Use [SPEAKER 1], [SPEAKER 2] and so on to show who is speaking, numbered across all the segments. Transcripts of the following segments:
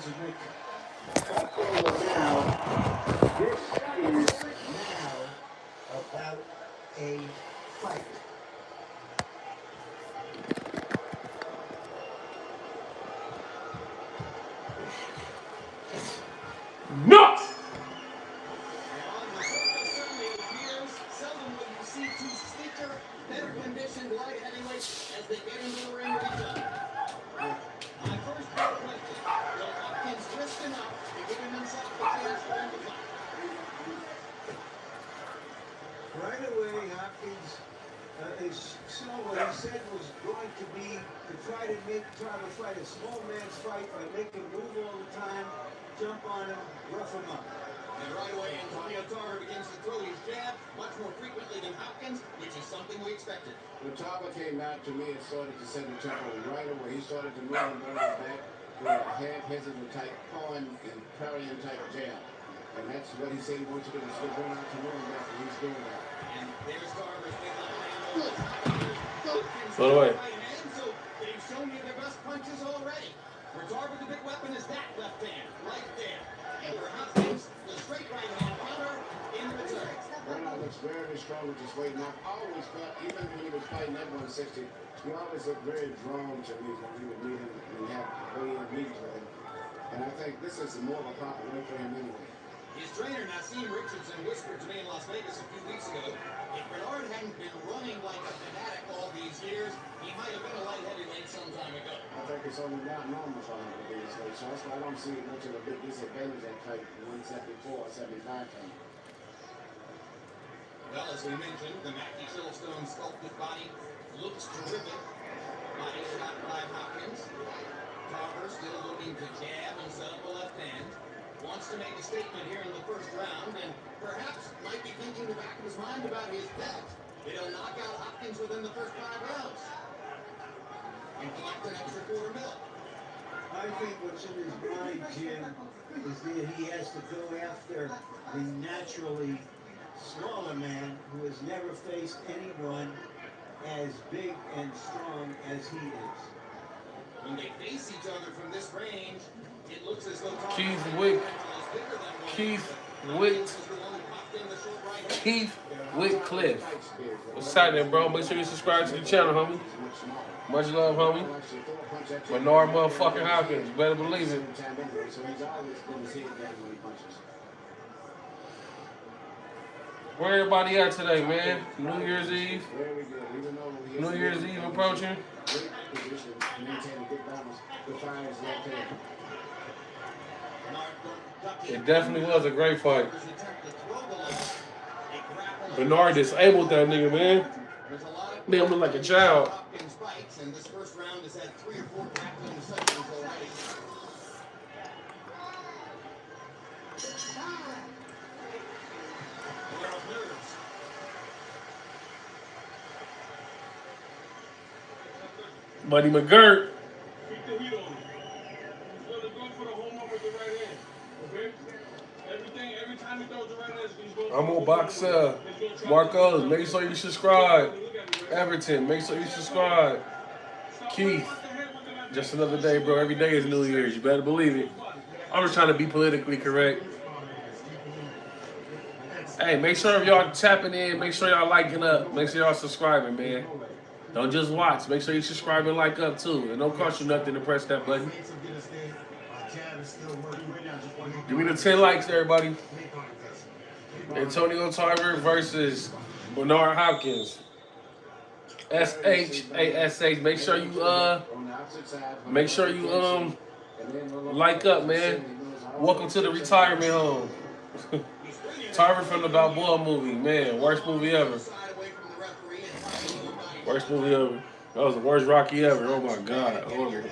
[SPEAKER 1] No! Better conditioned light heavyweights as they get into the ring with each other. My first big question, will Hopkins risk enough to giving himself the chance to win the fight?
[SPEAKER 2] Right away, Hopkins saw what he said was going to be to try to fight a small man's fight by making him move all the time, jump on him, rough him up.
[SPEAKER 1] And right away, Antonio Tarver begins to throw his jab much more frequently than Hopkins, which is something we expected.
[SPEAKER 3] When Tarver came out to me, it started to set the tempo right away. He started to move him back with a half-hesitant type pawing and parrying type jab. And that's what he said he wants to do. He's going out to move him back, and he's doing that.
[SPEAKER 1] And there's Tarver's big left hand.
[SPEAKER 4] By the way.
[SPEAKER 1] So they've shown you their best punches already. For Tarver, the big weapon is that left hand, right there. And for Hopkins, the straight right hand counter in return.
[SPEAKER 3] Bernard looks very strong with his weight. And I've always felt, even when he was fighting at 160, he always looked very drawn to me when we would meet him and have weigh-in meetings with him. And I think this is more of a compliment for him anyway.
[SPEAKER 1] His trainer, Nassim Richardson, whispered to me in Las Vegas a few weeks ago, if Bernard hadn't been running like a fanatic all these years, he might have been a light heavyweight some time ago.
[SPEAKER 3] I think it's only not normal for him to be this way. So that's why I don't see much of a big disadvantage at fight 174 or 75 time.
[SPEAKER 1] Well, as we mentioned, the Mackie Shillstone sculpted body looks terrific. Body shot by Hopkins. Tarver still looking to jab and set up a left hand. Wants to make a statement here in the first round, and perhaps might be thinking in the back of his mind about his bet. It'll knock out Hopkins within the first 5 rounds. And collect an extra $250,000.
[SPEAKER 2] I think what's in his mind, Jim, is that he has to go after the naturally smaller man who has never faced anyone as big and strong as he is.
[SPEAKER 1] When they face each other from this range, it looks as though
[SPEAKER 4] Keith Whitcliffe. What's happening, bro? Make sure you subscribe to the channel, homie. Much love, homie. Bernard motherfucking Hopkins. Better believe it. Where everybody at today, man? New Year's Eve. New Year's Eve approaching. It definitely was a great fight. Bernard disabled that nigga, man. Made him look like a child.
[SPEAKER 1] And this first round has had 3 or 4 grappling sessions already.
[SPEAKER 4] Buddy McGirt. I'm on box Marcos, make sure you subscribe. Everton, make sure you subscribe. Keith, just another day, bro. Every day is New Year's. You better believe it. I'm just trying to be politically correct. Hey, make sure if y'all tapping in, make sure y'all liking up. Make sure y'all subscribing, man. Don't just watch. Make sure you subscribe and like up, too. It don't cost you nothing to press that button. Give me the 10 likes, everybody. Antonio Tarver versus Bernard Hopkins. SHASH. Make sure you like up, man. Welcome to the retirement home. Tarver from the Balboa movie, man. Worst movie ever. Worst movie ever. That was the worst Rocky ever. Oh my God. Horrible.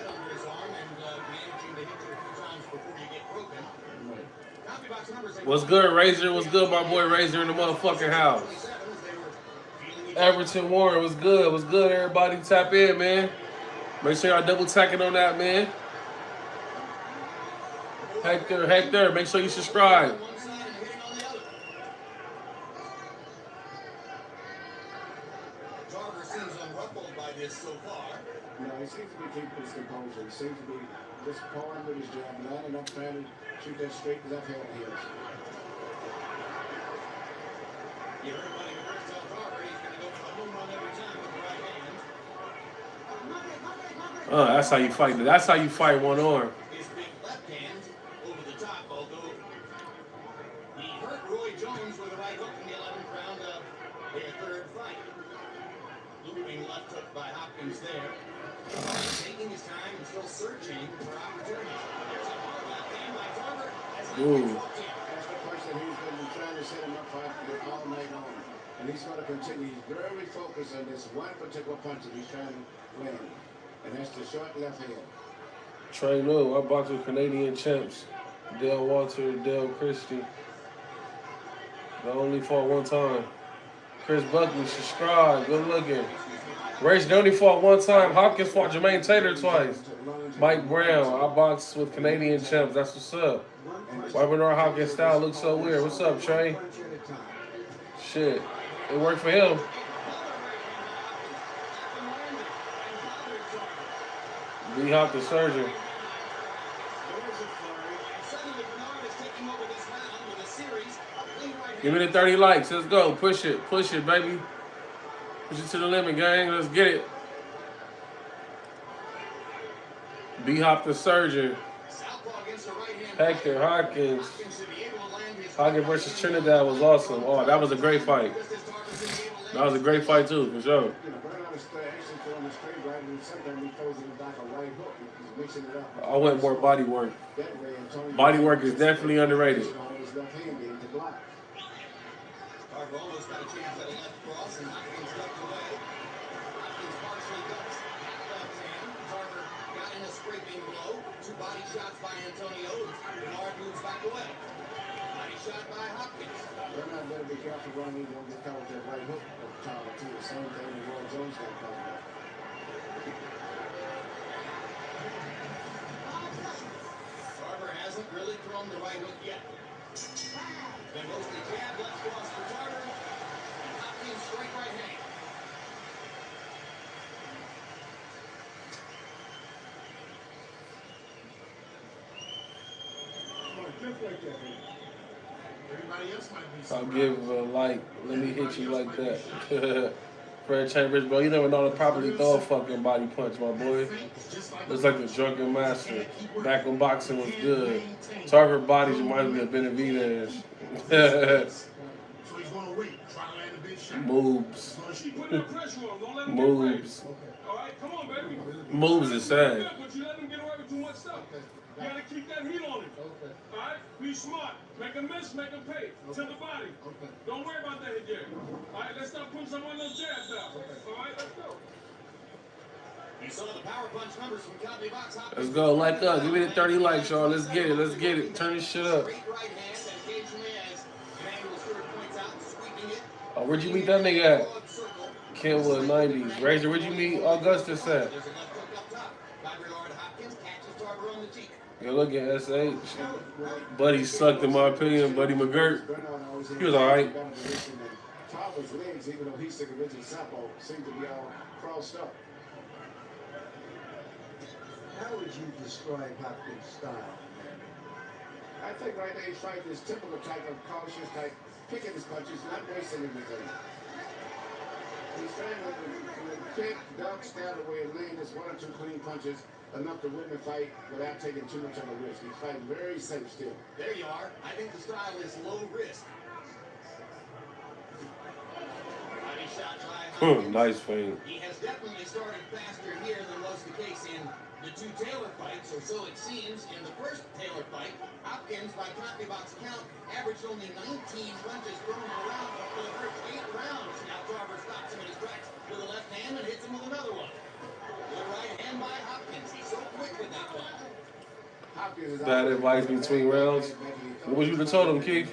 [SPEAKER 4] What's good, Razor? What's good, my boy Razor in the motherfucking house? Everton Warren, what's good? What's good, everybody? Tap in, man. Make sure y'all double tapping on that, man. Hector, make sure you subscribe.
[SPEAKER 3] No, he seems to be keep his composure. He seems to be just pawing with his jab, lining up, trying to shoot that straight left hand of his.
[SPEAKER 1] You heard Buddy McGirt tell Tarver he's going to go for the home run every time with the right hand.
[SPEAKER 4] That's how you fight. That's how you fight one arm.
[SPEAKER 1] His big left hand over the top, although he hurt Roy Jones with a right hook in the 11th round of their third fight. Looping left hook by Hopkins there. Taking his time and still searching for opportunities. There's a hard left hand by Tarver as he
[SPEAKER 4] Ooh.
[SPEAKER 1] gets hooked in.
[SPEAKER 3] That's the person he's been trying to set him up for all night long. And he's going to continue. He's very focused on this one particular punch that he's trying to land. And that's the short left hand.
[SPEAKER 4] Trey New, I boxed with Canadian champs. Dale Walter, Dale Christie. They only fought one time. Chris Buckley, subscribe, good looking. Race, they only fought one time. Hopkins fought Jermaine Taylor twice. Mike Brown, I boxed with Canadian champs. That's what's up. Why Bernard Hopkins style looks so weird? What's up, Trey? Shit, it worked for him. B Hop the surgeon. Give me the 30 likes. Let's go. Push it, baby. Push it to the limit, gang. Let's get it. B Hop the surgeon. Hector Hopkins. Hopkins versus Trinidad was awesome. Oh, that was a great fight. That was a great fight too, for sure. I went more body work. Body work is definitely underrated.
[SPEAKER 1] Tarver almost got a chance at a left cross and Hopkins ducked away. Hopkins partially ducks that left hand. Tarver got in a scraping blow. 2 body shots by Antonio. Bernard moves back away. Body shot by Hopkins.
[SPEAKER 3] Bernard better be careful running. He won't get caught with that right hook of Tarver too. The same thing that Roy Jones got caught with.
[SPEAKER 1] Tarver hasn't really thrown the right hook yet. Then mostly jab left cross for Tarver. And Hopkins straight right hand.
[SPEAKER 4] I'll give a like. Let me hit you like that. Fred Chambers, bro, you never know to properly throw a fucking body punch, my boy. Looks like the drunken master. Back when boxing was good. Tarver bodies reminds me of Benavidez. Moves. Moves. Moves is sad.
[SPEAKER 5] You gotta keep that heat on him. Alright? Be smart. Make him miss, make him pay. To the body. Don't worry about that again. Alright, let's start putting some on those jabs out. Alright, let's go.
[SPEAKER 1] You saw the power punch numbers from Company Box.
[SPEAKER 4] Let's go. Like up. Give me the 30 likes, y'all. Let's get it. Let's get it. Turn this shit up.
[SPEAKER 1] Straight right hand, and occasionally, as Emmanuel Stewart points out, sweeping it.
[SPEAKER 4] Oh, where'd you meet that nigga at? Kenwood 90s. Razor, where'd you meet Augustus at?
[SPEAKER 1] There's a left hook up top. By Bernard Hopkins catches Tarver on the cheek.
[SPEAKER 4] Yo, look at SH. Buddy sucked, in my opinion. Buddy McGirt. He was alright.
[SPEAKER 3] Tarver's legs, even though he's took a rigid southpaw, seem to be all crossed up.
[SPEAKER 2] How would you describe Hopkins' style?
[SPEAKER 3] I think right now he's fighting this typical type of cautious type, picking his punches, not wasting anything. He's trying to kick, duck, stab away, and land just 1 or 2 clean punches enough to win the fight without taking too much of a risk. He's fighting very safe still.
[SPEAKER 1] There you are. I think the style is low risk. Body shot by Hopkins.
[SPEAKER 4] Nice feint.
[SPEAKER 1] He has definitely started faster here than was the case in the 2 Taylor fights, or so it seems. In the first Taylor fight, Hopkins, by Company Box count, averaged only 19 punches thrown around for the first 8 rounds. Now Tarver stops him in his tracks with a left hand and hits him with another one. Good right hand by Hopkins. He's so quick with that one.
[SPEAKER 4] Bad advice between rounds. What would you have told him, Keith?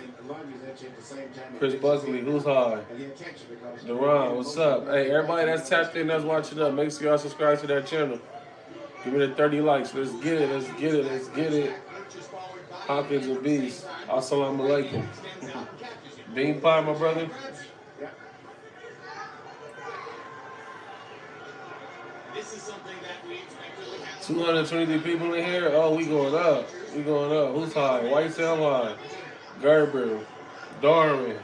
[SPEAKER 4] Chris Buckley, who's high? Deron, what's up? Hey, everybody that's tapped in, that's watching up, make sure y'all subscribe to that channel. Give me the 30 likes. Let's get it. Let's get it. Let's get it. Hopkins a beast. Assalamu alaikum. Bean pie, my brother.
[SPEAKER 1] This is something that we expect to look
[SPEAKER 4] 223 people in here. Oh, we going up. We going up. Who's high? White Tail high. Gerber. Darwin.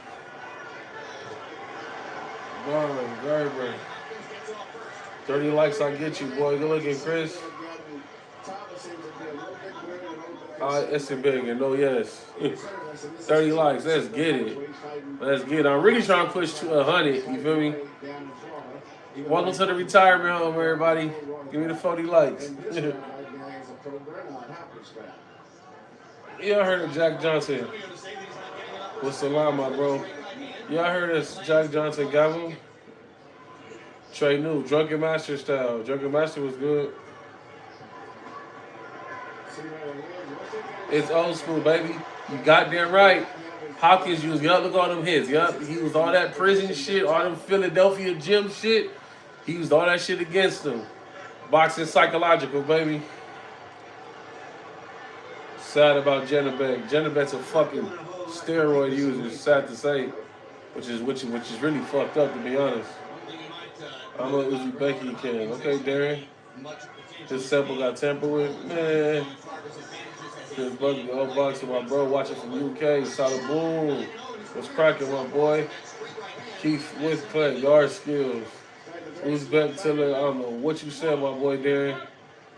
[SPEAKER 4] Gerber. 30 likes, I get you, boy. Good looking, Chris. It's a big and no yes. 30 likes, let's get it. Let's get it. I'm really trying to push to 100, you feel me? Welcome to the retirement home, everybody. Give me the 40 likes. Y'all heard of Jack Johnson? What's the line, my bro? Y'all heard of Jack Johnson got him? Trey New, Drunken Master style. Drunken Master was good. It's old school, baby. You goddamn right. Hopkins used, yup, look at all them hits. Yup, he used all that prison shit, all them Philadelphia gym shit. He used all that shit against him. Boxing psychological, baby. Sad about Janabek. Janabek's a fucking steroid user, sad to say. Which is really fucked up, to be honest. I'm a Uzbeki kid. Okay, Darren. This sample got tampered with. Man. Chris Buckley, old boxer, my bro, watching from UK. Solid boom. What's cracking, my boy? Keith Withcliffe, yard skills. Uzbek Tiller, I don't know what you said, my boy Darren.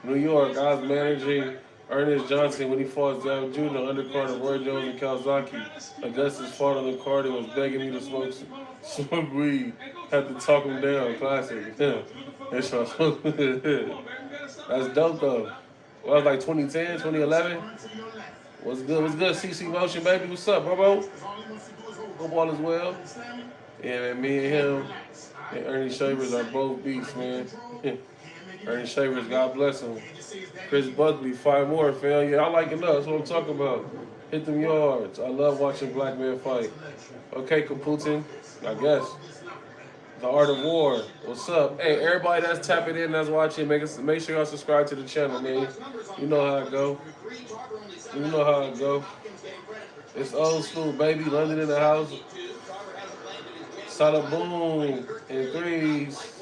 [SPEAKER 4] New York, I was managing Ernest Johnson when he fought Zab Jr., undercard of Roy Jones and Kawasaki. Augustus fought on the card and was begging me to smoke weed. Had to talk him down. Classic. Yeah. That's dope, though. Well, that was like 2010, 2011. What's good? What's good, CC Motion, baby? What's up, bro? Hope all is well. Yeah, man, me and him and Ernie Shavers are both beasts, man. Ernie Shavers, God bless him. Chris Buckley, 5 more, fam. Yeah, I like it up. That's what I'm talking about. Hit them yards. I love watching black men fight. Okay, Kaputin, I guess. The Art of War. What's up? Hey, everybody that's tapping in, that's watching, make sure y'all subscribe to the channel, man. You know how it go. You know how it go. It's old school, baby. London in the house. Solid boom in threes.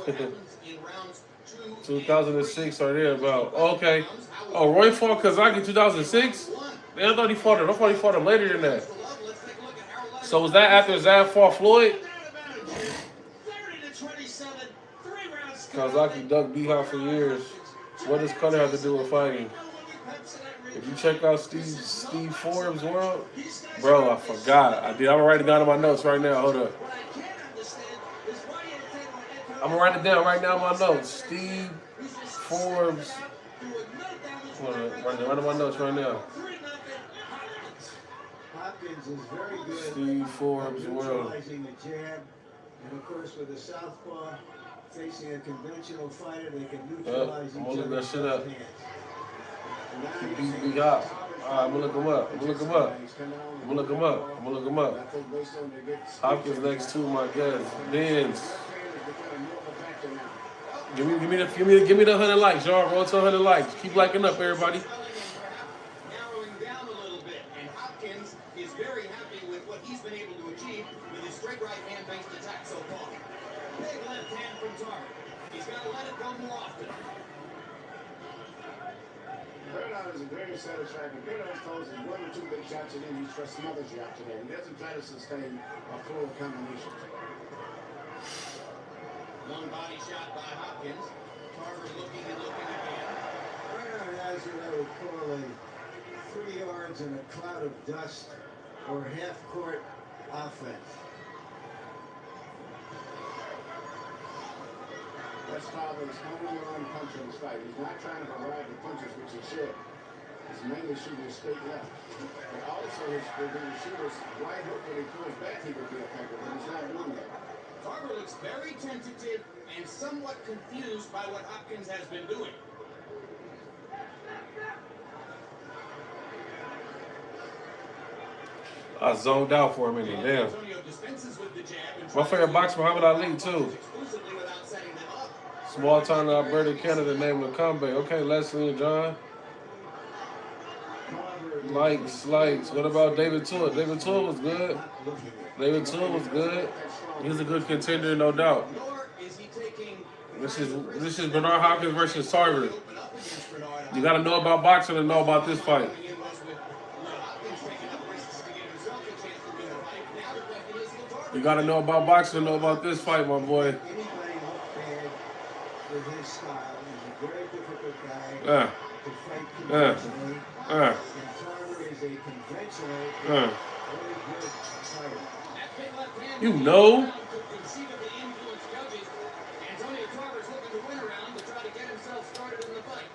[SPEAKER 4] 2006 or thereabout. Okay. Oh, Roy fought Kazaki 2006? I thought he fought him later than that. So was that after Zab fought Floyd? Kazaki ducked B-Hop for years. What does color have to do with fighting? If you check out Steve Forbes' world, bro, I forgot. I'm gonna write it down in my notes right now. Hold up. I'm gonna write it down right now in my notes. Steve Forbes. Hold on, write it in my notes right now.
[SPEAKER 2] Hopkins is very good.
[SPEAKER 4] Steve Forbes' world.
[SPEAKER 2] Neutralizing the jab, and of course with a southpaw facing a conventional fighter, they can neutralize
[SPEAKER 4] I'm
[SPEAKER 2] each
[SPEAKER 4] gonna look that
[SPEAKER 2] other's
[SPEAKER 4] shit up.
[SPEAKER 2] hands.
[SPEAKER 4] Beat up. Alright, I'm gonna look him up. Hopkins next to my guys. Benz. Give me the 100 likes, y'all. Roll to 100 likes. Keep liking up, everybody.
[SPEAKER 1] Narrowing down a little bit, and Hopkins is very happy with what he's been able to achieve with his straight right hand-based attack so far. Big left hand from Tarver. He's got to let it go more often.
[SPEAKER 3] Bernard is a very satisfactory. Bernard throws 1 or 2 big shots and then he trusts some other shots today. He doesn't try to sustain a flow of combinations.
[SPEAKER 1] One body shot by Hopkins. Tarver looking and looking again.
[SPEAKER 2] Bernard has what I would call a 3 yards in a cloud of dust or half-court offense.
[SPEAKER 3] Wes Tarver is only on punch in his fight. He's not trying to provide the punches, which he should. He's mainly shooting his straight left. But also, when he shoots wide hook when he pulls back, he would be effective, but he's not doing that.
[SPEAKER 1] Tarver looks very tentative and somewhat confused by what Hopkins has been doing.
[SPEAKER 4] I zoned out for a minute, damn.
[SPEAKER 1] Antonio dispenses with the jab and
[SPEAKER 4] My favorite boxer, Muhammad Ali, too.
[SPEAKER 1] exclusively without setting them up.
[SPEAKER 4] Small town in Alberta, Canada, named Lakambe. Okay, Leslie and John. Likes. What about David Tua? David Tua was good. He's a good contender, no doubt.
[SPEAKER 1] Nor is he taking
[SPEAKER 4] This is Bernard Hopkins versus Tarver.
[SPEAKER 1] open up against Bernard.
[SPEAKER 4] You gotta know about boxing to know about this fight.
[SPEAKER 1] Coming in was with Hopkins taking up risks to give himself a chance to win the fight. Now the question is, will Tarver
[SPEAKER 4] You gotta know about boxing to know about this fight, my boy.
[SPEAKER 2] Anybody look bad with his style? He's a very difficult guy
[SPEAKER 4] Uh,
[SPEAKER 2] to fight conventionally.
[SPEAKER 4] uh,
[SPEAKER 2] And Tarver is a conventional,
[SPEAKER 4] uh.
[SPEAKER 2] very good fighter.
[SPEAKER 1] That big left hand
[SPEAKER 4] You know.
[SPEAKER 1] could conceivably influence judges. Antonio Tarver's looking to win a round to try to get himself started in the fight.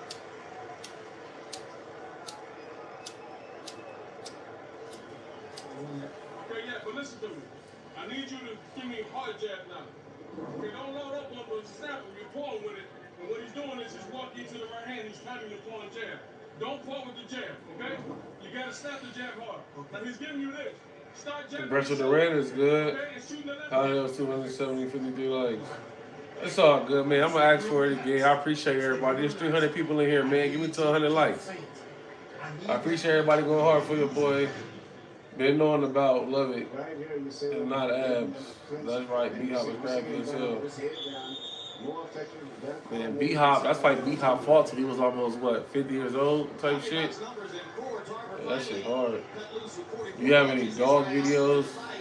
[SPEAKER 5] Okay, yeah, but listen to me. I need you to give me a hard jab now. Okay, don't load up on the snap him. You're pulling with it. And what he's doing is he's walking to the right hand. He's timing the pulling jab. Don't pull with the jab, okay? You got to snap the jab hard. Now he's giving you this. Start jabbing.
[SPEAKER 4] Brett Durant is good.
[SPEAKER 5] Okay, and shooting the left
[SPEAKER 4] How
[SPEAKER 5] hand.
[SPEAKER 4] else 270, 53 likes? It's all good, man. I'm gonna ask for it again. I appreciate everybody. There's 300 people in here, man. Give me to 100 likes. I appreciate everybody going hard for your boy. Been knowing about, love it.
[SPEAKER 3] Right here, you say
[SPEAKER 4] And not abs. That's right. B-Hop is crappy as hell.
[SPEAKER 3] His head down, more effective, better
[SPEAKER 4] Man, B-Hop, that's like B-Hop fought till he was almost, what, 50 years old type shit?
[SPEAKER 1] Numbers in four, Tarver
[SPEAKER 4] Yeah, that shit hard.
[SPEAKER 1] cut loose with 44
[SPEAKER 4] You have any
[SPEAKER 1] punches.
[SPEAKER 4] dog
[SPEAKER 1] His last
[SPEAKER 4] videos?
[SPEAKER 1] fight.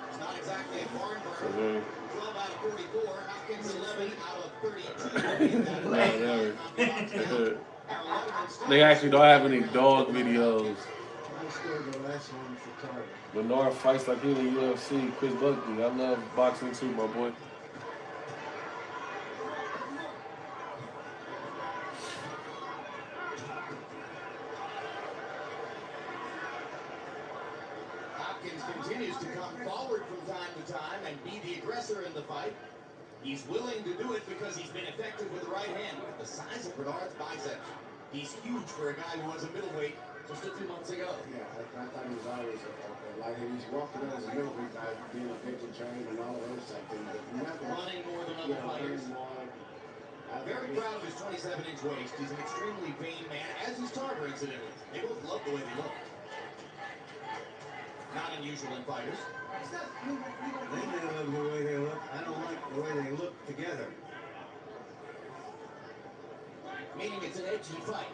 [SPEAKER 1] It's not exactly a barn
[SPEAKER 4] So,
[SPEAKER 1] burner.
[SPEAKER 4] man,
[SPEAKER 1] 12 out of 44. Hopkins 11 out of 32. In that round.
[SPEAKER 4] whatever.
[SPEAKER 1] Our 11 and
[SPEAKER 4] They actually don't have any dog videos.
[SPEAKER 2] I scored the last one for Tarver.
[SPEAKER 4] Bernard fights like he in the UFC. Chris Buckley. I love boxing too, my boy.
[SPEAKER 1] Hopkins continues to come forward from time to time and be the aggressor in the fight. He's willing to do it because he's been effective with the right hand. Look at the size of Bernard's biceps. He's huge for a guy who was a middleweight just a few months ago.
[SPEAKER 3] Yeah, I thought he was always like he's walked around as a middleweight guy, being a victim trained and all those type things. But nothing,
[SPEAKER 1] Running more than other fighters. Very proud of his 27-inch waist. He's an extremely vain man, as is Tarver, incidentally. They both love the way they look. Not unusual in fighters.
[SPEAKER 2] They may love the way they look. I don't like the way they look together.
[SPEAKER 1] Meaning it's an edgy fight.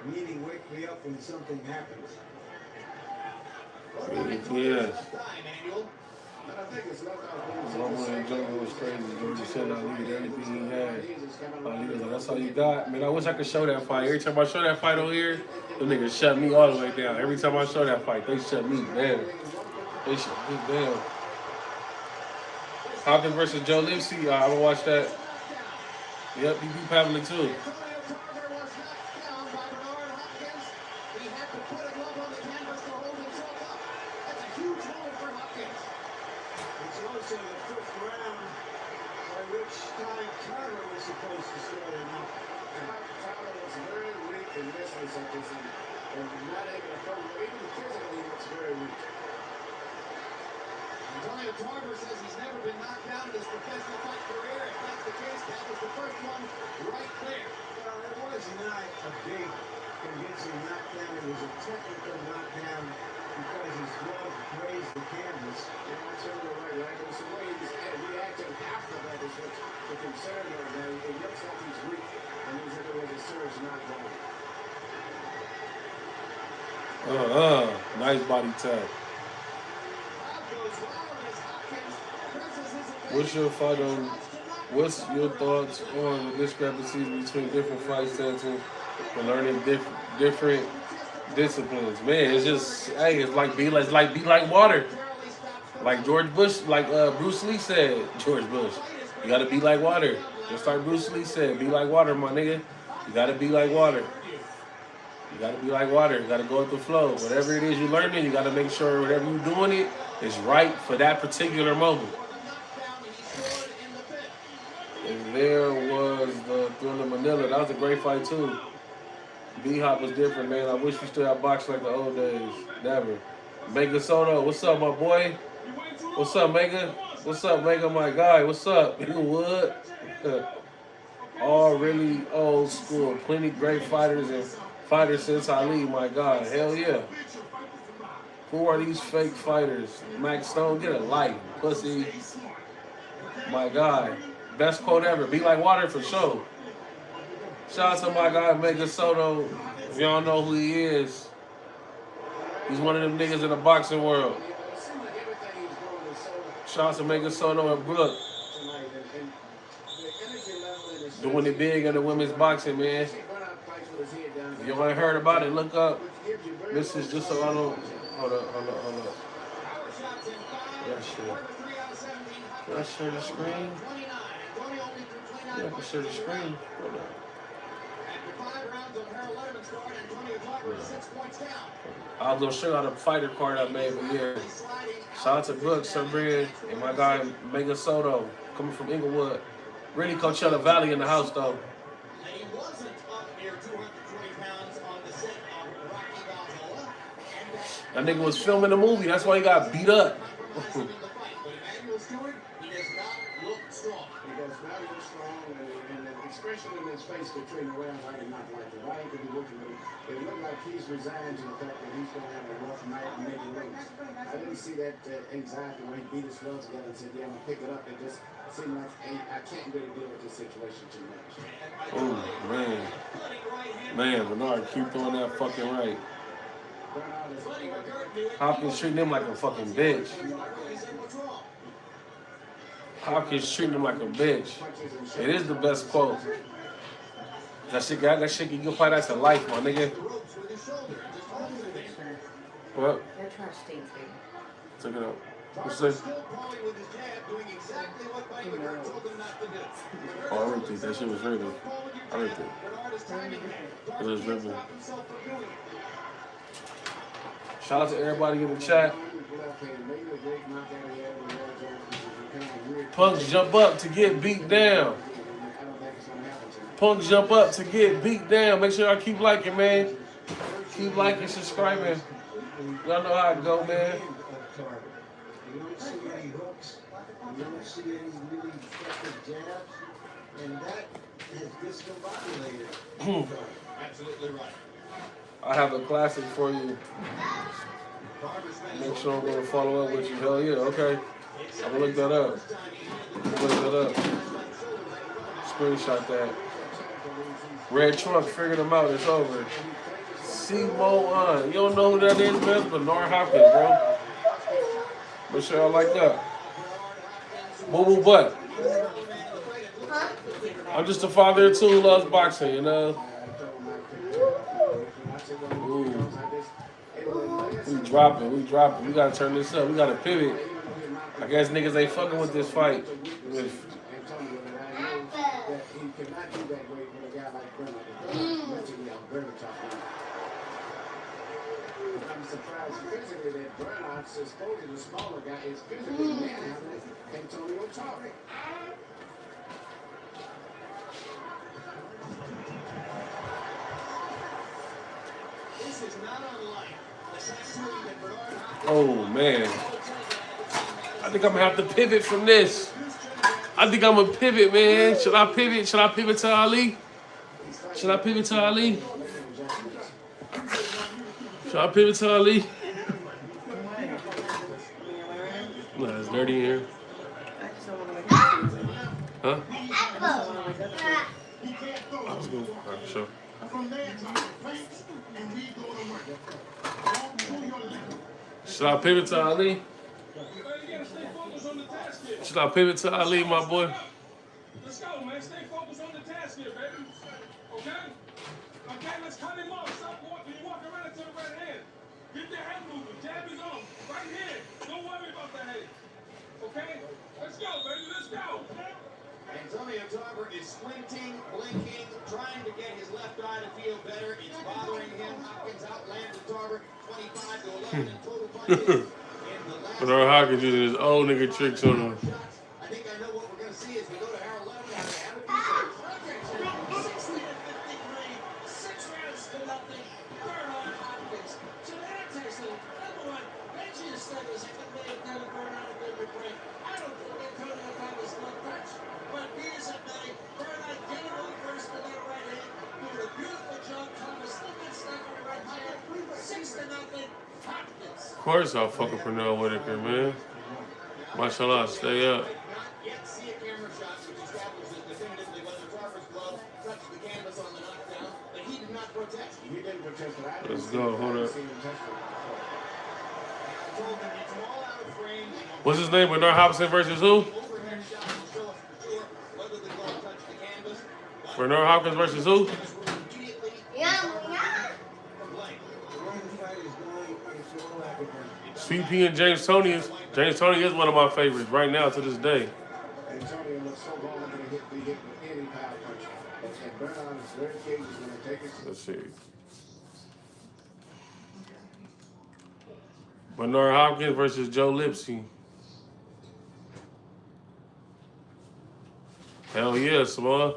[SPEAKER 2] Meaning, wake me up when something happens.
[SPEAKER 1] What about it?
[SPEAKER 4] Yes.
[SPEAKER 1] Left thigh, Manuel.
[SPEAKER 3] But I think it's not
[SPEAKER 4] Rumble in the Jungle was crazy. Georgia said I needed everything he had. Ali was like, that's all you got? Man, I wish I could show that fight. Every time I show that fight on here, them niggas shut me all the way down. Every time I show that fight, they shut me down. They shut me down. Hopkins versus Joe Lipsy. I haven't watched that. Yep, he beat Pavlik too.
[SPEAKER 1] Antonio Tarver was knocked down by Bernard Hopkins. He had to put a glove on the canvas to hold himself up. That's a huge moment for Hopkins.
[SPEAKER 2] It's also the fifth round by which time Tarver was supposed to start it out.
[SPEAKER 3] Tyler was very weak in wrestling something and not able to throw. Even physically, he looks very weak.
[SPEAKER 1] Antonio Tarver says he's never been knocked down in his professional fight career. If that's the case, that was the first one right there.
[SPEAKER 2] Well, it was not a big, convincing knockdown. It was a technical knockdown because his glove grazed the canvas.
[SPEAKER 3] Yeah, I'm sure you're right, right? It's the way he's reacting after that is what's the concern there, man. It looks like he's weak, and he's in there with a serious knockdown.
[SPEAKER 4] Nice body tap. What's your thought on? What's your thoughts on the discrepancies between different fight styles and learning different disciplines? Man, it's just hey, it's like be like water. Like George Bush, like Bruce Lee said, George Bush, you gotta be like water. Just like Bruce Lee said, be like water, my nigga. You gotta be like water. You gotta be like water. You gotta go with the flow. Whatever it is you're learning, you gotta make sure whatever you're doing it is right for that particular moment. And there was the Thriller Manila. That was a great fight too. B-Hop was different, man. I wish we still had boxing like the old days. Never. Mega Soto, what's up, my boy? What's up, Mega? What's up, Mega, my guy? What's up? You would? All really old school. Plenty great fighters and fighters since Ali, my God. Hell yeah. Who are these fake fighters? Max Stone, get a life, pussy. My God. Best quote ever. Be like water for sure. Shout out to my guy Mega Soto. If y'all know who he is, he's one of them niggas in the boxing world.
[SPEAKER 3] It seemed like everything he was doing was so
[SPEAKER 4] Shout out to Mega Soto and Brooke.
[SPEAKER 3] tonight, and the energy level in his
[SPEAKER 4] Doing it big in the women's boxing, man.
[SPEAKER 3] See Bernard fights with his head down.
[SPEAKER 4] If you ain't heard about it, look up.
[SPEAKER 3] Which gives you very
[SPEAKER 4] This is just so I don't. Hold up.
[SPEAKER 1] Power shots in 5.
[SPEAKER 4] That shit.
[SPEAKER 1] Further 3 out of 17.
[SPEAKER 4] Can I share the screen?
[SPEAKER 1] 29. Antonio only threw 29
[SPEAKER 4] Yeah, I can share the screen. Hold up.
[SPEAKER 1] After 5 rounds of Harold Letterman scored, Antonio Tarver is 6 points down.
[SPEAKER 4] I was gonna show y'all the fighter card I made, but yeah. Shout out to Brooks, Sabrin, and my guy Mega Soto, coming from Inglewood. Really Coachella Valley in the house though.
[SPEAKER 1] And he wasn't up near 220 pounds on the set of Rocky Balboa. And
[SPEAKER 4] That nigga was filming the movie, that's why he got beat up.
[SPEAKER 1] compromising in the fight. But Emmanuel Stewart, he does not look strong.
[SPEAKER 3] He does not look strong, and the expression in his face between the rounds, I did not like it. I ain't gonna be looking at him. It looked like he's resigned to the fact that he's gonna have a rough night and maybe lose. I didn't see that anxiety when he beat his gloves together and said, "Yeah, I'm gonna pick it up." It just seemed like, hey, I can't really deal with this situation too much.
[SPEAKER 4] Oh man. Man, Bernard, keep doing that fucking right.
[SPEAKER 3] Bernard is
[SPEAKER 1] Buddy McGirt knew it.
[SPEAKER 4] Hopkins treating him like a fucking bitch.
[SPEAKER 1] He said, "What's wrong?"
[SPEAKER 4] Hopkins treating him like a bitch. It is the best quote. That shit you can apply that to life, my nigga.
[SPEAKER 1] The ropes with his shoulder and just holds it there.
[SPEAKER 4] What?
[SPEAKER 6] That trash stinks, baby.
[SPEAKER 4] Took it up. What's
[SPEAKER 1] Tarver
[SPEAKER 4] this?
[SPEAKER 1] still calling with his jab, doing exactly what Buddy McGirt told him not to do.
[SPEAKER 4] Oh, I ripped it. That shit was ripping. I ripped it.
[SPEAKER 1] Bernard is timing him.
[SPEAKER 4] It
[SPEAKER 1] Tarver
[SPEAKER 4] was
[SPEAKER 1] can't
[SPEAKER 4] ripping.
[SPEAKER 1] stop himself from doing it.
[SPEAKER 4] Shout out to everybody in the chat. Punks jump up to get beat down. Punks jump up to get beat down. Make sure y'all keep liking, man. Keep liking, subscribing. Y'all know how it go, man.
[SPEAKER 2] You don't see any hooks. You don't see any really effective jabs. And that has discombobulated.
[SPEAKER 1] Absolutely right.
[SPEAKER 4] I have a classic for you.
[SPEAKER 1] Tarver spent
[SPEAKER 4] Make sure I'm gonna follow up with you. Hell yeah, okay. I'm gonna look that up. Look that up. Screenshot that. Red Trunk figured him out. It's over. C-Mo on. You don't know who that is, man? It's Bernard Hopkins, bro. Make sure y'all like that. Boo boo butt. I'm just a father too who loves boxing, you know. Ooh. We dropping. We gotta turn this up. We gotta pivot. I guess niggas ain't fucking with this fight.
[SPEAKER 3] I'm surprised physically that Bernard, supposedly the smaller guy, is physically manhandling Antonio Tarver.
[SPEAKER 1] This is not unlike the century that Bernard Hopkins
[SPEAKER 4] Oh man. I think I'm gonna have to pivot from this. I think I'm gonna pivot, man. Should I pivot? Should I pivot to Ali? Should I pivot to Ali? Should I pivot to Ali? Nah, it's dirty in here.
[SPEAKER 6] I just don't want to wake up to it.
[SPEAKER 4] Huh?
[SPEAKER 6] I just don't want to wake up to it.
[SPEAKER 4] I was going for sure. Should I pivot to Ali?
[SPEAKER 5] You gotta stay focused on the task here.
[SPEAKER 4] Should I pivot to Ali, my boy?
[SPEAKER 5] Let's go, man. Stay focused on the task here, baby. Okay? Okay, let's cut him off. Stop walking. You walk around to the right hand. Get the head moving. Jab his arm. Right hand. Don't worry about the head. Okay? Let's go, baby. Let's go.
[SPEAKER 1] Antonio Tarver is squinting, blinking, trying to get his left eye to feel better. It's bothering him. Hopkins outlanded Tarver 25 to 11 in total punches. In the last
[SPEAKER 4] Bernard Hopkins using his old nigga tricks on him.
[SPEAKER 1] shots. I think I know what we're going to see as we go to Harold Letterman. 60 to 53, 6 rounds to nothing. Bernard Hopkins. So the answers to number one, Reggie Esteves, I think may have done a Bernard a good break. I don't think Antonio Tarver's no touch, but he is a night. Bernard getting on first with that right hand, doing a beautiful job. Thomas looking stuff on the right hand. 6 to nothing. Hopkins.
[SPEAKER 4] Of course I'll fuck with Pernell Whitaker, man. Mashallah, stay up.
[SPEAKER 1] Not yet see a camera shot, which is
[SPEAKER 3] He didn't protest it. I didn't
[SPEAKER 4] Let's
[SPEAKER 3] see
[SPEAKER 4] go.
[SPEAKER 3] it. I
[SPEAKER 4] Hold
[SPEAKER 3] didn't
[SPEAKER 4] up.
[SPEAKER 3] see him test it.
[SPEAKER 1] I told him it's all out of frame.
[SPEAKER 4] What's his name? Bernard Hopkins versus who?
[SPEAKER 1] Overhead shot will show us for sure whether the glove touched the canvas.
[SPEAKER 4] Bernard Hopkins versus who?
[SPEAKER 1] Immediately complaint.
[SPEAKER 2] The way the fight is going, it's all academic.
[SPEAKER 4] CP and James Toney is one of my favorites right now to this day.
[SPEAKER 3] Antonio looks so vulnerable to be hit with any power punch. And Bernard is very cagey. He's going to take it.
[SPEAKER 4] Let's see. Bernard Hopkins versus Joe Lipsy. Hell yeah, Samoa.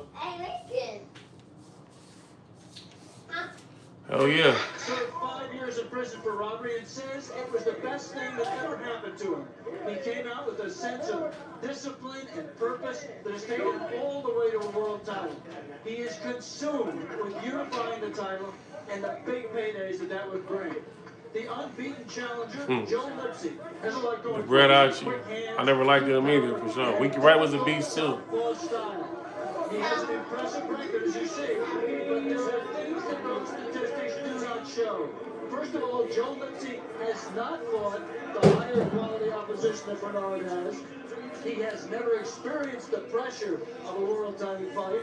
[SPEAKER 4] Hell yeah.
[SPEAKER 7] Served 5 years in prison for robbery and says it was the best thing that ever happened to him. He came out with a sense of discipline and purpose that has taken him all the way to a world title. He is consumed with unifying the title and the big paydays that would bring. The unbeaten challenger, Joe Lipsy, has a lot going
[SPEAKER 4] Brad
[SPEAKER 7] for him.
[SPEAKER 4] Archie.
[SPEAKER 7] Quick hands,
[SPEAKER 4] I never liked him either, for sure. Winky Wright was a beast, too.
[SPEAKER 7] southpaw style. He has an impressive record, as you see, but there are things that those statistics do not show. First of all, Joe Lipsy has not fought the higher quality opposition that Bernard has. He has never experienced the pressure of a world title fight,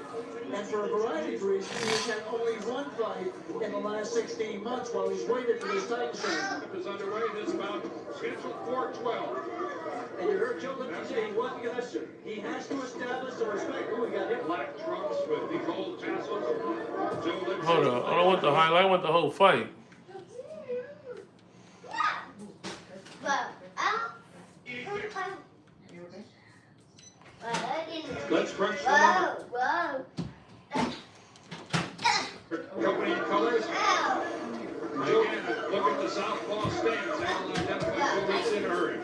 [SPEAKER 7] and for a variety of reasons, he has had only one fight in the last 16 months while he's waited for this title shot.
[SPEAKER 5] Is underway. This bout scheduled for 12.
[SPEAKER 7] And you heard Joe Lipsy say he wasn't going to. He has to establish some respect. Oh, he got hit.
[SPEAKER 5] Black trunks with the gold tassels. Joe Lipsy.
[SPEAKER 4] Hold on. I don't want the highlight. I want the whole fight.
[SPEAKER 5] Let's crunch the number. Company colors. Again, look at the southpaw stance. That'll identify Joe Lipsy in a hurry.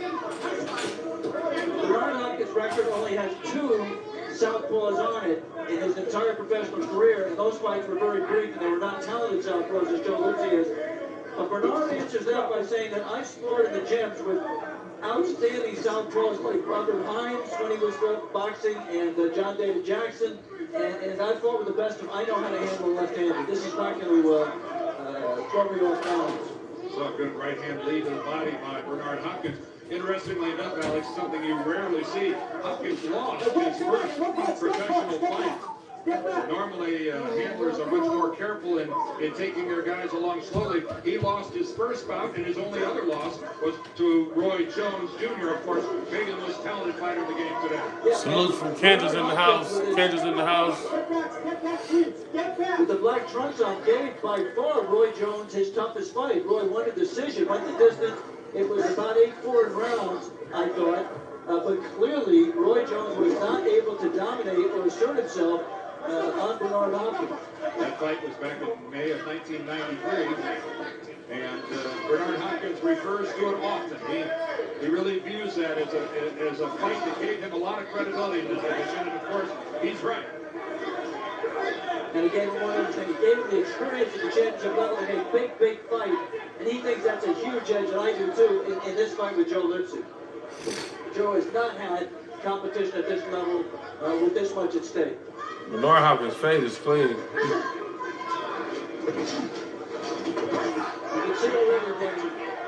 [SPEAKER 7] Bernard Hopkins' record only has 2 southpaws on it in his entire professional career, and those fights were very brief, and they were not talented southpaws as Joe Lipsy is. But Bernard answers that by saying that I've sparred in the gyms with outstanding southpaws like Robert Hines when he was boxing, and John David Jackson, and I fought with the best of them. I know how to handle left-handed. This is not going to throw me off balance.
[SPEAKER 5] Saw a good right hand lead to the body by Bernard Hopkins. Interestingly enough, Alex, something you rarely see. Hopkins lost his first professional fight. Normally, handlers are much more careful in taking their guys along slowly. He lost his first bout, and his only other loss was to Roy Jones Jr., of course, maybe the most talented fighter in the game today.
[SPEAKER 4] Salutes from Kansas in the house. Kansas in the house.
[SPEAKER 7] With the black trunks on, gave by far Roy Jones his toughest fight. Roy won a decision, went the distance. It was about 8-4 in rounds, I thought. But clearly, Roy Jones was not able to dominate or assert himself on Bernard Hopkins.
[SPEAKER 5] That fight was back in May of 1993, and Bernard Hopkins refers to it often. He really views that as a fight that gave him a lot of credibility in this division, and of course, he's right.
[SPEAKER 7] And again, one other thing, he gave him the experience at the championship level in a big, big fight, and he thinks that's a huge edge, and I do too, in this fight with Joe Lipsy. Joe has not had competition at this level with this much at stake.
[SPEAKER 4] Bernard Hopkins' face is clean.
[SPEAKER 7] You can see already that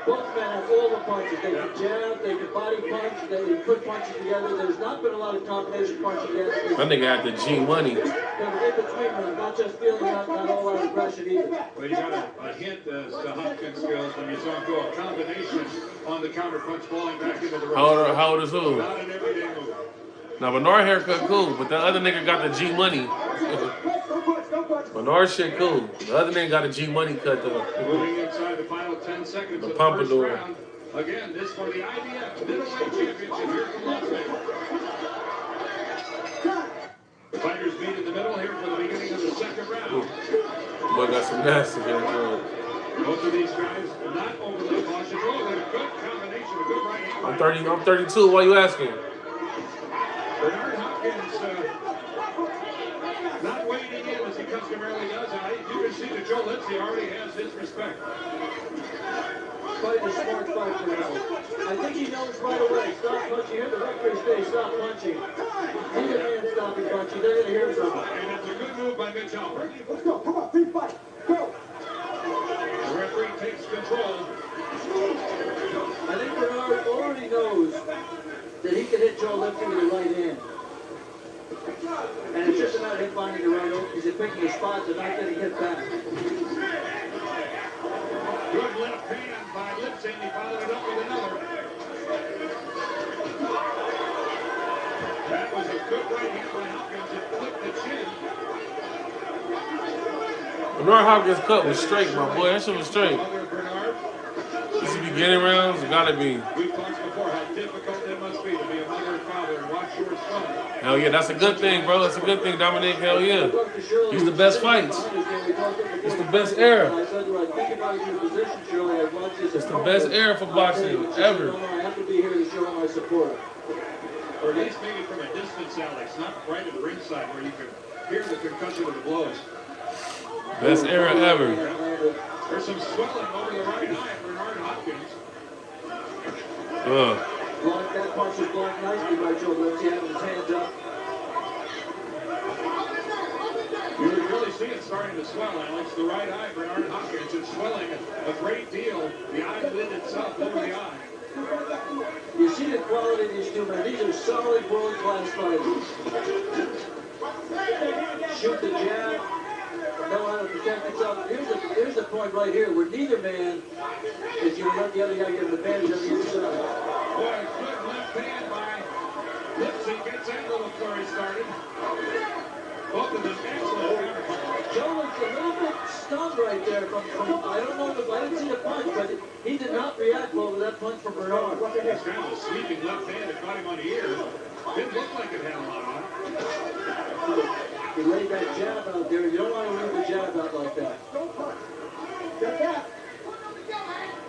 [SPEAKER 7] both men have all the punches. They can jab, they can body punch, they can put punches together. There's not been a lot of combination punching yet.
[SPEAKER 4] That nigga had the G money.
[SPEAKER 7] They're in between them, not just feeling out, not all out aggression either.
[SPEAKER 5] Well, you got a hint as to Hopkins' skills when you saw him go a combination on the counterpunch, falling back into the ropes.
[SPEAKER 4] How old is who?
[SPEAKER 5] Not an everyday move.
[SPEAKER 4] Now, Bernard haircut cool, but that other nigga got the G money. Bernard shit cool. The other nigga got a G money cut though.
[SPEAKER 5] Moving inside the final 10 seconds
[SPEAKER 4] The
[SPEAKER 5] of the
[SPEAKER 4] pompadour.
[SPEAKER 5] first round. Again, this for the IBF Middleweight Championship here from Las Vegas. The fighters meet in the middle here for the beginning of the second round.
[SPEAKER 4] Boy got some nasty hair to it.
[SPEAKER 5] Both of these guys not overly cautious. Oh, with a good combination, a good right hand.
[SPEAKER 4] I'm 32. Why you asking?
[SPEAKER 5] Bernard Hopkins not wading in as he customarily does. You can see that Joe Lipsy already has his respect.
[SPEAKER 7] Fight a smart fight for him. I think he knows right away. Stop punching. Hear the referee say stop punching. He didn't stop punching. They're going to hear from him.
[SPEAKER 5] And it's a good move by Mitch Albert.
[SPEAKER 8] Let's go. Come on, free fight. Go.
[SPEAKER 7] Joe Lipsy with the right hand. And it's just a matter of him finding the right openings and picking his spots and not getting hit back.
[SPEAKER 5] Good left hand by Lipsy, and he followed it up with another. That was a good right hand by Hopkins. It flipped the chin.
[SPEAKER 4] Bernard Hopkins' cut was straight, my boy. That shit was straight.
[SPEAKER 5] Mother Bernard.
[SPEAKER 4] This is beginning rounds. It gotta be.
[SPEAKER 5] We've talked before how difficult it must be to be a mother and father and watch your son.
[SPEAKER 4] Hell yeah, that's a good thing, bro. That's a good thing, Dominic. Hell yeah. These the best fights. It's the best era. It's the best era for boxing ever.
[SPEAKER 7] I have to be here to show my support.
[SPEAKER 5] Or at least maybe from a distance, Alex, not right at the ringside where you can hear the concussion of the blows.
[SPEAKER 4] Best era ever.
[SPEAKER 5] There's some swelling over the right eye of Bernard Hopkins.
[SPEAKER 7] Blocked, that punch was blocked nicely by Joe Lipsy, having his hands up.
[SPEAKER 5] You can really see it starting to swell, Alex. The right eye, Bernard Hopkins, is swelling a great deal. The eyelid itself over the eye.
[SPEAKER 7] You see the quality of these two men. These are solid world-class fighters. Shoot the jab. Know how to protect himself. Here's the point right here where neither man is you let the other guy get an advantage on the other side.
[SPEAKER 5] Boy, good left hand by Lipsy. Gets that little flurry started. Both of them excellent counters.
[SPEAKER 7] Joe looks a little bit stunned right there from I don't know if I didn't see the punch, but he did not react well to that punch from Bernard.
[SPEAKER 5] It's kind of a sweeping left hand that caught him on the ear. Didn't look like it had a lot on it.
[SPEAKER 7] He laid that jab out there. You don't want to leave the jab out like that.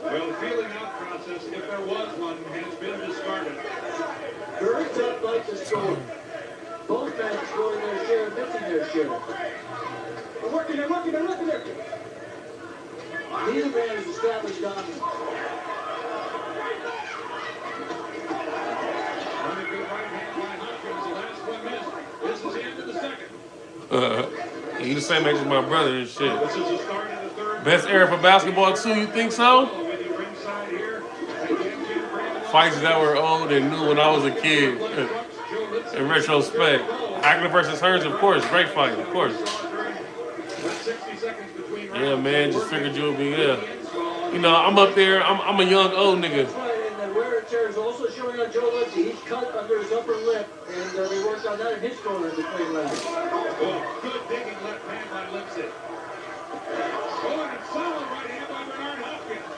[SPEAKER 5] Well, the feeling out process, if there was one, has been discarded.
[SPEAKER 7] Very tough fight to score. Both men scoring their share, missing their share. They're working there. Neither man has established dominance.
[SPEAKER 5] One good right hand by Hopkins. The last one missed. This is the end of the second.
[SPEAKER 4] He the same age as my brother and shit.
[SPEAKER 5] This is the start of the third.
[SPEAKER 4] Best era for basketball too, you think so?
[SPEAKER 5] With you ringside here.
[SPEAKER 4] Fights that were old and new when I was a kid. In retrospect. Hagler versus Hearns, of course. Great fight, of course. Yeah, man, just figured you would be there. You know, I'm up there. I'm a young old nigga.
[SPEAKER 7] That's right, and the wear chair is also showing on Joe Lipsy. He's cut under his upper lip, and they worked on that in his corner in between rounds.
[SPEAKER 5] Good digging left hand by Lipsy. Oh, and a solid right hand by Bernard Hopkins.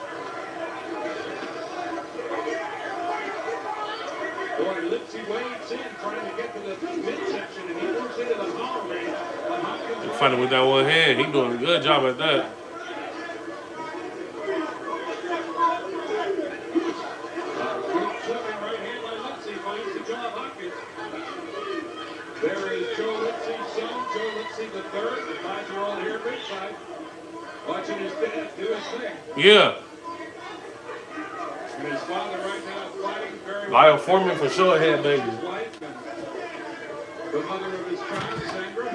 [SPEAKER 5] Boy, Lipsy wades in, trying to get to the midsection, and he moves into the hollow range.
[SPEAKER 4] Fighting with that one hand. He doing a good job at that.
[SPEAKER 5] There is Joe Lipsy's son, Joe Lipsy the third, the 5-year-old here at ringside, watching his dad do his thing.
[SPEAKER 4] Yeah.
[SPEAKER 5] And his father right now fighting very well.
[SPEAKER 4] Lyle Foreman for sure had baby.
[SPEAKER 5] His wife and the mother of his child, Sandra.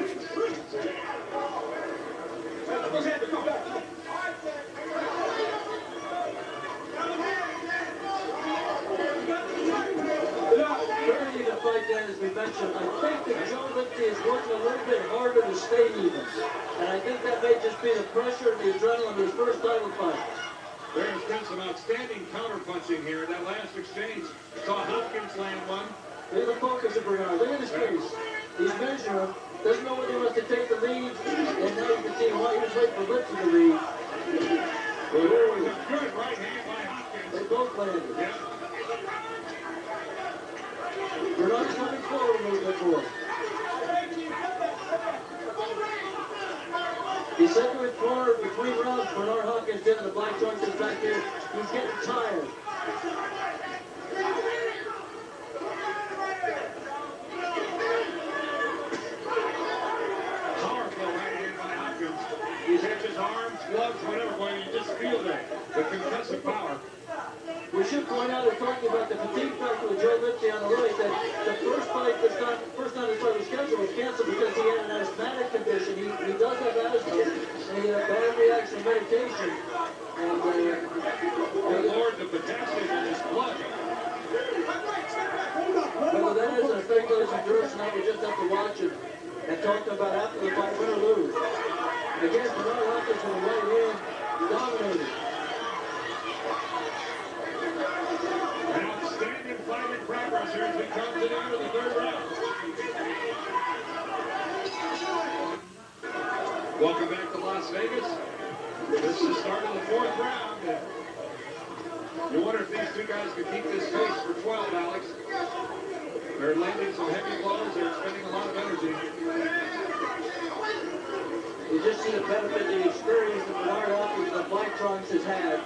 [SPEAKER 7] As we mentioned, I think that Joe Lipsy is working a little bit harder to stay even. And I think that may just be the pressure and the adrenaline of his first title fight.
[SPEAKER 5] There's been some outstanding counter-punching here. That last exchange saw Hopkins land one.
[SPEAKER 7] Look at the focus of Bernard. Look at his face. He's measuring. Doesn't know whether he wants to take the lead. And now you can see why he was waiting for Lipsy to lead.
[SPEAKER 5] Well, there was a good right hand by Hopkins.
[SPEAKER 7] They both landed.
[SPEAKER 5] Yeah.
[SPEAKER 7] Bernard's coming forward a little bit more. He said to his corner between rounds, Bernard Hopkins did, and the black joint is back here. He's getting tired.
[SPEAKER 5] Powerful right hand by Hopkins. He hits his arms, gloves, whatever, boy, you just feel the concussive power.
[SPEAKER 7] We should point out, in talking about the fatigue factor with Joe Lipsy on the right, that the first time this fight was scheduled was canceled because he had an asthmatic condition. He does have asthma, and he had a bad reaction to medication. And
[SPEAKER 5] Good Lord, the potassium in his blood.
[SPEAKER 7] whether that
[SPEAKER 8] This is starting the fourth round. And you wonder if these two guys could keep this pace for 12, Alex. They're landing some heavy blows. They're expending a lot of energy.
[SPEAKER 7] You just see the benefit, the experience that Bernard Hopkins of Black Trunks has had.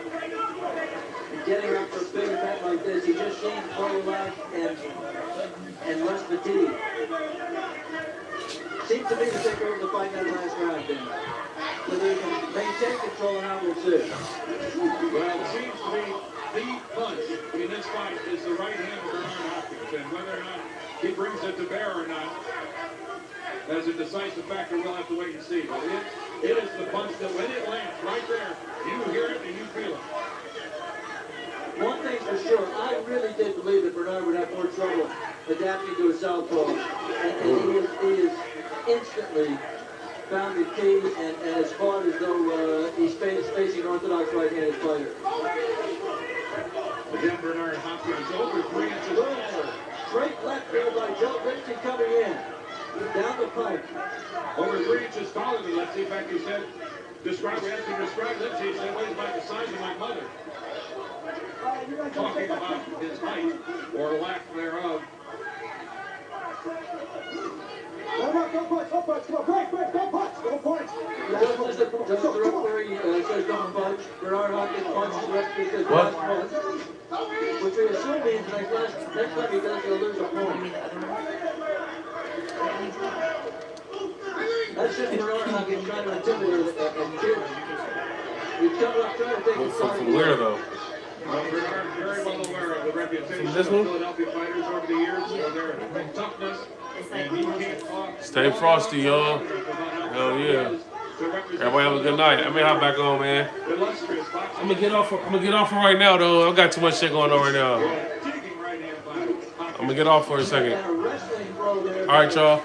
[SPEAKER 7] And getting up for a big event like this, he just seems more relaxed and less fatigued. Seems to me to take over the fight in that last round, then. Whether he can maintain control or not, we'll see.
[SPEAKER 8] Well, it seems to be the punch in this fight is the right hand of Bernard Hopkins. And whether or not he brings it to bear or not, as a decisive factor, we'll have to wait and see. But it is the punch that when it lands right there, you hear it and you feel it.
[SPEAKER 7] One thing's for sure, I really did believe that Bernard would have more trouble adapting to a southpaw. And he is instantly found the key and as hard as though he's facing an orthodox right-handed fighter.
[SPEAKER 8] Again, Bernard Hopkins over 3 inches.
[SPEAKER 7] Great left there by Joe Lindsay coming in. Down the pipe.
[SPEAKER 8] Over 3 inches taller than Lindsay. In fact, he said, we asked him to describe Lindsay. He said, well, he's about the size of my mother. Talking about his height, or lack thereof.
[SPEAKER 7] Just where he says don't punch. Bernard Hopkins punches left because
[SPEAKER 4] What?
[SPEAKER 7] punch. Which we assume means next time he does, he'll lose a point. That's just Bernard Hopkins trying to intimidate a kid. He's coming up trying to take his
[SPEAKER 4] From where though?
[SPEAKER 8] Bernard very well aware of the reputation of
[SPEAKER 4] This one?
[SPEAKER 8] Philadelphia fighters over the years, of their toughness, and he can't talk.
[SPEAKER 4] Stay frosty, y'all. Hell yeah. Everybody have a good night. Let me hop back on, man. I'm gonna get off for right now though. I got too much shit going on right now. I'm gonna get off for a second.
[SPEAKER 7] And a wrestling throw there.
[SPEAKER 4] All right, y'all.